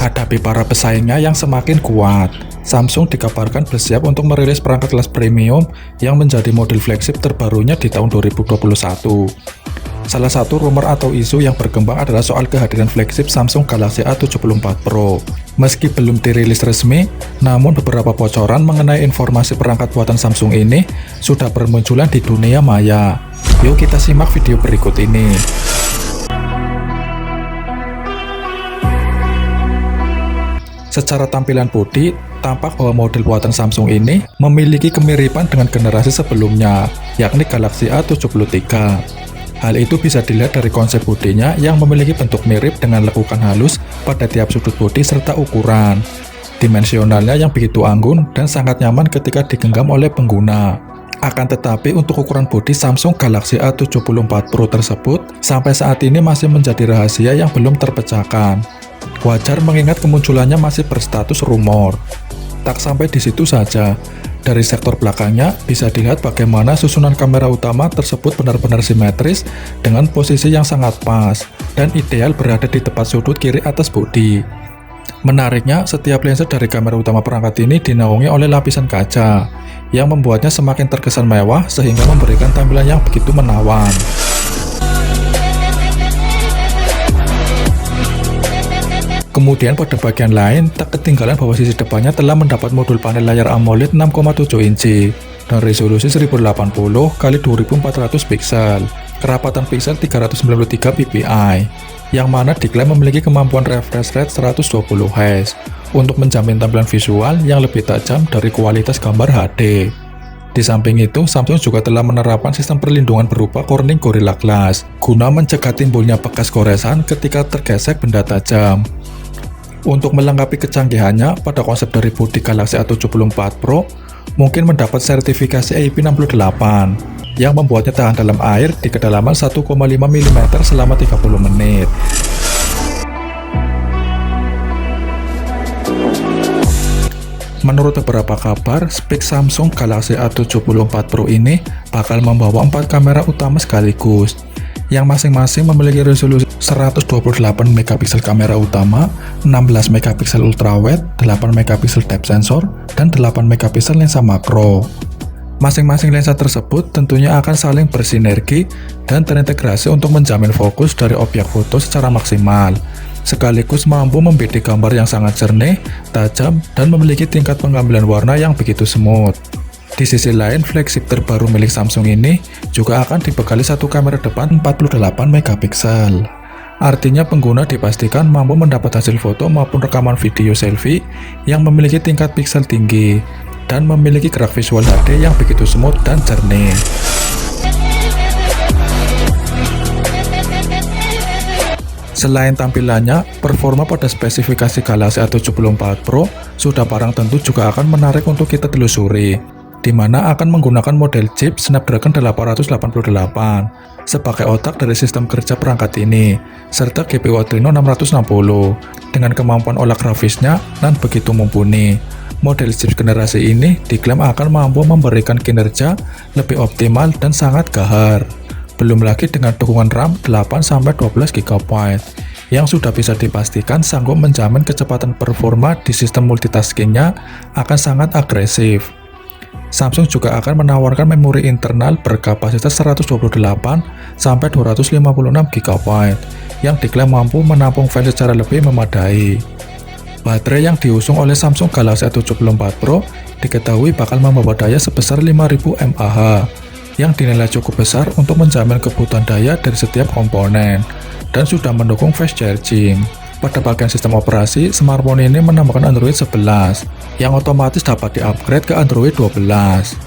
Hadapi para pesaingnya yang semakin kuat, Samsung dikabarkan bersiap untuk merilis perangkat kelas premium yang menjadi model flagship terbarunya di tahun 2021. Salah satu rumor atau isu yang berkembang adalah soal kehadiran flagship Samsung Galaxy A74 Pro. Meski belum dirilis resmi, namun beberapa bocoran mengenai informasi perangkat buatan Samsung ini sudah bermunculan di dunia maya. Yuk kita simak video berikut ini. Secara tampilan bodi, tampak bahwa model buatan Samsung ini memiliki kemiripan dengan generasi sebelumnya, yakni Galaxy A73. Hal itu bisa dilihat dari konsep bodinya yang memiliki bentuk mirip dengan lekukan halus pada tiap sudut bodi serta ukuran. Dimensionalnya yang begitu anggun dan sangat nyaman ketika digenggam oleh pengguna. Akan tetapi untuk ukuran bodi Samsung Galaxy A74 Pro tersebut sampai saat ini masih menjadi rahasia yang belum terpecahkan. Wajar mengingat kemunculannya masih berstatus rumor. Tak sampai di situ saja. Dari sektor belakangnya, bisa dilihat bagaimana susunan kamera utama tersebut benar-benar simetris dengan posisi yang sangat pas dan ideal berada di tepat sudut kiri atas bodi. Menariknya, setiap lensa dari kamera utama perangkat ini dinaungi oleh lapisan kaca, yang membuatnya semakin terkesan mewah sehingga memberikan tampilan yang begitu menawan. Kemudian pada bagian lain, tak ketinggalan bahwa sisi depannya telah mendapat modul panel layar AMOLED 6,7 inci dan resolusi 1080x2400 piksel, kerapatan piksel 393 ppi, yang mana diklaim memiliki kemampuan refresh rate 120 Hz untuk menjamin tampilan visual yang lebih tajam dari kualitas gambar HD. Di samping itu, Samsung juga telah menerapkan sistem perlindungan berupa Corning Gorilla Glass guna mencegah timbulnya bekas goresan ketika tergesek benda tajam. Untuk melengkapi kecanggihannya, pada konsep dari bodi Galaxy A74 Pro mungkin mendapat sertifikasi IP68 yang membuatnya tahan dalam air di kedalaman 1,5 mm selama 30 menit. Menurut beberapa kabar, spek Samsung Galaxy A74 Pro ini bakal membawa 4 kamera utama sekaligus, yang masing-masing memiliki resolusi 128 megapiksel kamera utama, 16 megapiksel ultrawide, 8 megapiksel depth sensor, dan 8 megapiksel lensa makro. Masing-masing lensa tersebut tentunya akan saling bersinergi dan terintegrasi untuk menjamin fokus dari objek foto secara maksimal, sekaligus mampu membidik gambar yang sangat jernih, tajam, dan memiliki tingkat pengambilan warna yang begitu smooth. Di sisi lain, flagship terbaru milik Samsung ini juga akan dibekali satu kamera depan 48 megapiksel. Artinya pengguna dipastikan mampu mendapat hasil foto maupun rekaman video selfie yang memiliki tingkat piksel tinggi dan memiliki gerak visual HD yang begitu smooth dan jernih. Selain tampilannya, performa pada spesifikasi Galaxy A74 Pro sudah barang tentu juga akan menarik untuk kita telusuri, di mana akan menggunakan model chip Snapdragon 888 sebagai otak dari sistem kerja perangkat ini, serta GPU Adreno 660 dengan kemampuan olah grafisnya dan begitu mumpuni. Model chip generasi ini diklaim akan mampu memberikan kinerja lebih optimal dan sangat gahar. Belum lagi dengan dukungan RAM 8-12 GB yang sudah bisa dipastikan sanggup menjamin kecepatan performa di sistem multitaskingnya akan sangat agresif. Samsung juga akan menawarkan memori internal berkapasitas 128-256 GB yang diklaim mampu menampung file secara lebih memadai. Baterai yang diusung oleh Samsung Galaxy A74 Pro diketahui bakal membawa daya sebesar 5000 mAh yang dinilai cukup besar untuk menjamin kebutuhan daya dari setiap komponen dan sudah mendukung fast charging. Pada bagian sistem operasi, smartphone ini menambahkan Android 11 yang otomatis dapat di-upgrade ke Android 12.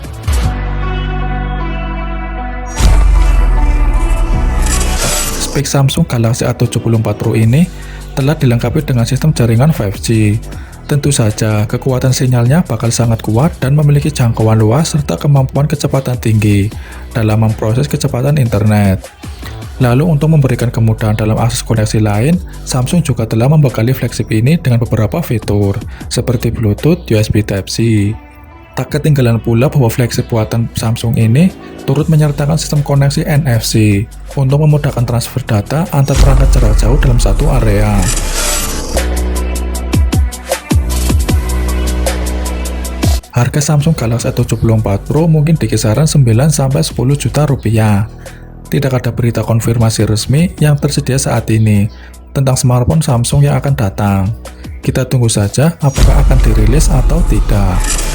Spek Samsung Galaxy A74 Pro ini telah dilengkapi dengan sistem jaringan 5G. Tentu saja, kekuatan sinyalnya bakal sangat kuat dan memiliki jangkauan luas serta kemampuan kecepatan tinggi dalam memproses kecepatan internet. Lalu untuk memberikan kemudahan dalam akses koneksi lain, Samsung juga telah membekali flagship ini dengan beberapa fitur, seperti Bluetooth, USB Type-C. Tak ketinggalan pula bahwa flagship buatan Samsung ini turut menyertakan sistem koneksi NFC untuk memudahkan transfer data antar perangkat jarak jauh dalam satu area. Harga Samsung Galaxy A74 Pro mungkin di kisaran 9-10 juta rupiah. Tidak ada berita konfirmasi resmi yang tersedia saat ini tentang smartphone Samsung yang akan datang. Kita tunggu saja apakah akan dirilis atau tidak.